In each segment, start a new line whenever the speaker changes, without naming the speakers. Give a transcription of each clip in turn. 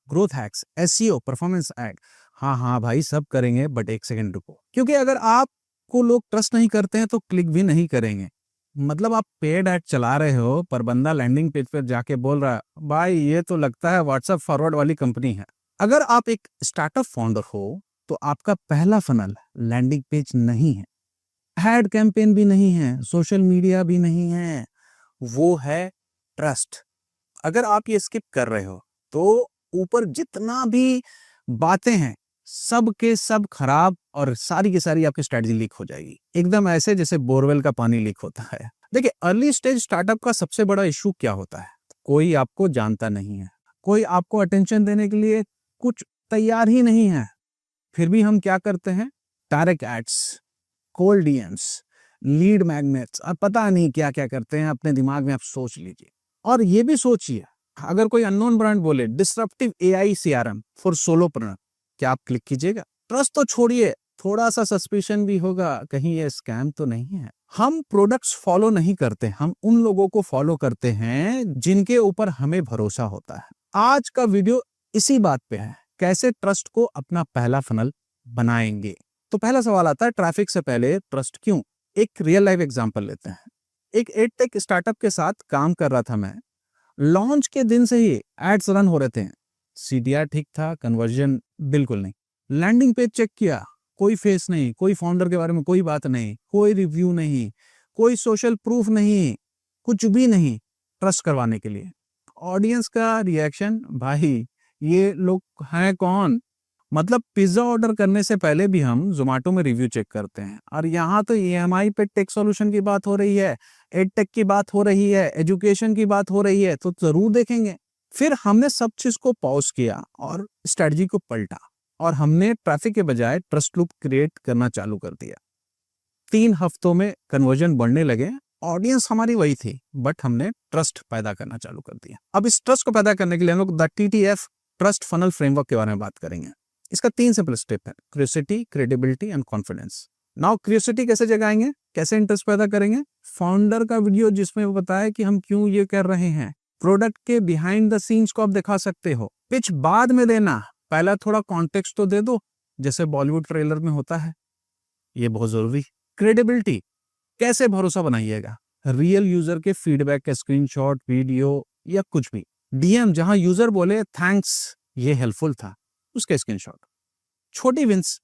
Growth hacks, SEO, performance add. हाँ हाँ भाई सब करेंगे, बट एक सेकंड रुको, क्योंकि अगर आपको लोग ट्रस्ट नहीं करते हैं तो क्लिक भी नहीं करेंगे। मतलब आप पेड ऐड चला रहे हो पर बंदा लैंडिंग पेज पर जाके बोल रहा है भाई ये तो लगता है व्हाट्सएप फॉरवर्ड वाली कंपनी है। अगर आप एक स्टार्टअप फाउंडर हो तो आपका पहला फनल लैंडिंग पेज नहीं है, एड कैंपेन भी नहीं है, सोशल मीडिया भी नहीं है, वो है ट्रस्ट। अगर आप ये स्किप कर रहे हो तो ऊपर जितना भी बातें हैं सब के सब खराब और सारी की सारी आपकी स्ट्रेटजी लीक हो जाएगी, एकदम ऐसे जैसे बोरवेल का पानी लीक होता है। देखिए अर्ली स्टेज स्टार्टअप का सबसे बड़ा इशू क्या होता है, कोई आपको जानता नहीं है, कोई आपको अटेंशन देने के लिए कुछ तैयार ही नहीं है। फिर भी हम क्या करते हैं, direct ads, cold DMs, lead magnets, अब पता नहीं क्या क्या करते हैं, अपने दिमाग में आप सोच लीजिए। और ये भी सोचिए अगर कोई अननोन ब्रांड बोले disruptive AI CRM for solopreneur, क्या आप क्लिक कीजिएगा? ट्रस्ट तो छोड़िए, थोड़ा सा सस्पिशन भी होगा कहीं ये स्कैम तो नहीं है। हम प्रोडक्ट्स फॉलो नहीं करते, हम उन लोगों को फॉलो करते हैं जिनके ऊपर हमें भरोसा होता है। आज का वीडियो इसी बात पे है, कैसे ट्रस्ट को अपना पहला फनल बनाएंगे। तो पहला सवाल आता है ट्रैफिक से पहले ट्रस्ट क्यों? एक रियल लाइफ एग्जांपल लेते हैं। एक एडटेक स्टार्टअप के साथ काम कर रहा था मैं। लॉन्च के दिन से ही एड्स रन हो रहे थे, सीडीआर ठीक था, कन्वर्जन बिल्कुल नहीं। लैंडिंग पेज चेक किया, कोई फेस नहीं, कोई फाउंडर के बारे में कोई बात नहीं, कोई रिव्यू नहीं, कोई सोशल प्रूफ नहीं, कुछ भी नहीं ट्रस्ट करवाने के लिए। ऑडियंस का रिएक्शन, भाई ये लोग हैं कौन? मतलब पिज्जा ऑर्डर करने से पहले भी हम जोमेटो में रिव्यू चेक करते हैं, और यहाँ तो ईएमआई पे टेक सॉल्यूशन की बात हो रही है, एडटेक की बात हो रही है, एजुकेशन की बात हो रही है, तो जरूर देखेंगे। फिर हमने सब चीज को पॉज किया और स्ट्रेटजी को पलटा, और हमने ट्रैफिक के बजाय ट्रस्ट लूप क्रिएट करना चालू कर दिया। 3 हफ्तों में कन्वर्जन बढ़ने लगे, ऑडियंस हमारी वही थी, बट हमने ट्रस्ट पैदा करना चालू कर दिया। अब इस ट्रस्ट को पैदा करने के लिए हम लोग the TTF trust funnel framework के बारे में बात करेंगे। इसका 3 सिंपल स्टेप है, curiosity, credibility and confidence. Now curiosity कैसे जगाएंगे, कैसे इंटरेस्ट पैदा करेंगे? फाउंडर का वीडियो जिसमें वो बताया कि हम क्यों ये कर रहे हैं, प्रोडक्ट के बिहाइंड द सीन्स को आप दिखा सकते हो। पिच बाद में देना, पहला थोड़ा कॉन्टेक्स्ट तो दे दो, जैसे बॉलीवुड ट्रेलर में होता है, ये बहुत जरूरी। क्रेडिबिलिटी, कैसे भरोसा बनाइएगा? रियल यूजर के फीडबैक का स्क्रीनशॉट, वीडियो या कुछ भी। डीएम जहां यूजर बोले थैंक्स ये हेल्पफुल था, उसके स्क्रीनशॉट। छोटी विंस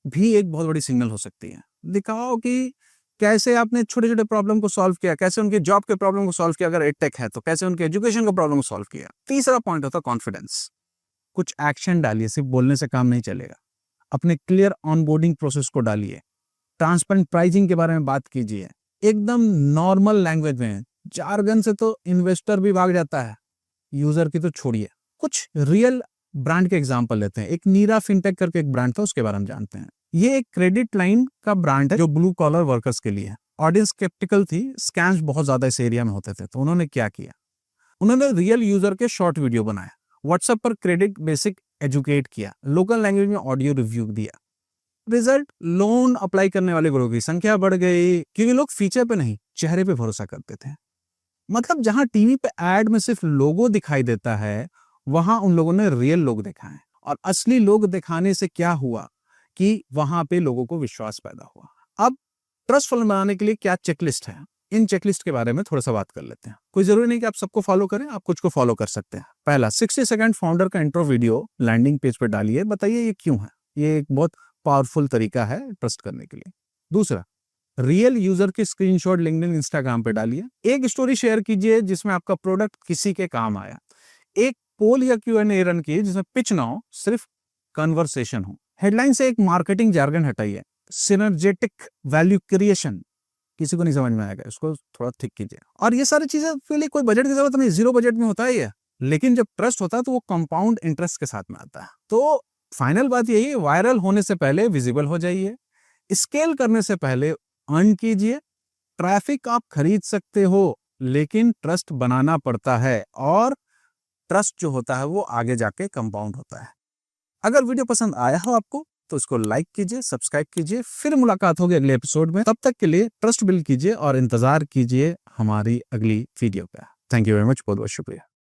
भी एक बहुत बड़ी सिग्नल हो सकती है। दिखाओ कि कैसे आपने छोटे छोटे प्रॉब्लम को सॉल्व किया, कैसे उनके जॉब के प्रॉब्लम को सॉल्व किया, अगर एडटेक है तो कैसे उनके एजुकेशन का प्रॉब्लम को सॉल्व किया। तीसरा पॉइंट होता है कॉन्फिडेंस। कुछ एक्शन डालिए, सिर्फ बोलने से काम नहीं चलेगा। अपने क्लियर ऑनबोर्डिंग प्रोसेस को डालिए, ट्रांसपेरेंट प्राइसिंग के बारे में बात कीजिए, एकदम नॉर्मल लैंग्वेज में। जार्गन से तो इन्वेस्टर भी भाग जाता है, यूजर की तो छोड़िए। कुछ रियल ब्रांड के एग्जांपल लेते हैं। एक नीरा फिनटेक करके एक ब्रांड था, उसके बारे में जानते हैं। ये एक क्रेडिट लाइन का ब्रांड है जो ब्लू कॉलर वर्कर्स के लिए है। ऑडियंस स्केप्टिकल थी, स्कैम्स बहुत ज्यादा इस एरिया में होते थे, तो उन्होंने क्या किया, उन्होंने रियल यूजर के शॉर्ट वीडियो बनाया, व्हाट्सएप पर क्रेडिट बेसिक एजुकेट किया, लोकल लैंग्वेज में ऑडियो रिव्यू दिया। रिजल्ट, लोन अप्लाई करने वाले लोगों की संख्या बढ़ गई, क्योंकि लोग फीचर पे नहीं चेहरे पे भरोसा करते थे। मतलब जहां टीवी पे एड में सिर्फ लोगो दिखाई देता है, वहां उन लोगों ने रियल लोग देखा है, और असली लोग दिखाने से क्या हुआ कि वहां पे लोगों को विश्वास पैदा हुआ। अब ट्रस्ट फंड बनाने के लिए क्या चेकलिस्ट है, इन चेकलिस्ट के बारे में थोड़ा सा बात कर लेते हैं। कोई जरूरी नहीं कि आप सबको फॉलो करें, आप कुछ को फॉलो कर सकते हैं। पहला, 60 सेकंड फाउंडर का इंट्रो वीडियो लैंडिंग पेज पर डालिए, बताइए ये क्यों है। ये एक बहुत पावरफुल तरीका है ट्रस्ट करने के लिए। दूसरा, रियल यूजर के स्क्रीनशॉट लिंक्डइन, इंस्टाग्राम पे डालिए। एक स्टोरी शेयर कीजिए जिसमें आपका प्रोडक्ट किसी के काम आया। एक पोल या Q&A रन कीजिए जिसमें पिच ना हो, सिर्फ कन्वर्सेशन हो। हेडलाइन से एक मार्केटिंग जार्गन हटाइए। सिनर्जेटिक वैल्यू क्रिएशन किसी को नहीं समझ में आएगा, इसको थोड़ा ठीक कीजिए। और ये सारी चीजें के लिए कोई बजट की जरूरत नहीं, 0 बजट में होता है ये। लेकिन जब ट्रस्ट होता है तो वो कंपाउंड इंटरेस्ट के साथ में आता है। तो फाइनल बात यही है, वायरल होने से पहले विजिबल हो जाइए, स्केल करने से पहले अर्न कीजिए। ट्रैफिक आप खरीद सकते हो, लेकिन ट्रस्ट बनाना पड़ता है, और ट्रस्ट जो होता है वो आगे जाके कंपाउंड होता है। अगर वीडियो पसंद आया हो आपको तो इसको लाइक कीजिए, सब्सक्राइब कीजिए। फिर मुलाकात होगी अगले एपिसोड में, तब तक के लिए ट्रस्ट बिल्ड कीजिए और इंतजार कीजिए हमारी अगली वीडियो का। थैंक यू वेरी मच, बहुत बहुत शुक्रिया।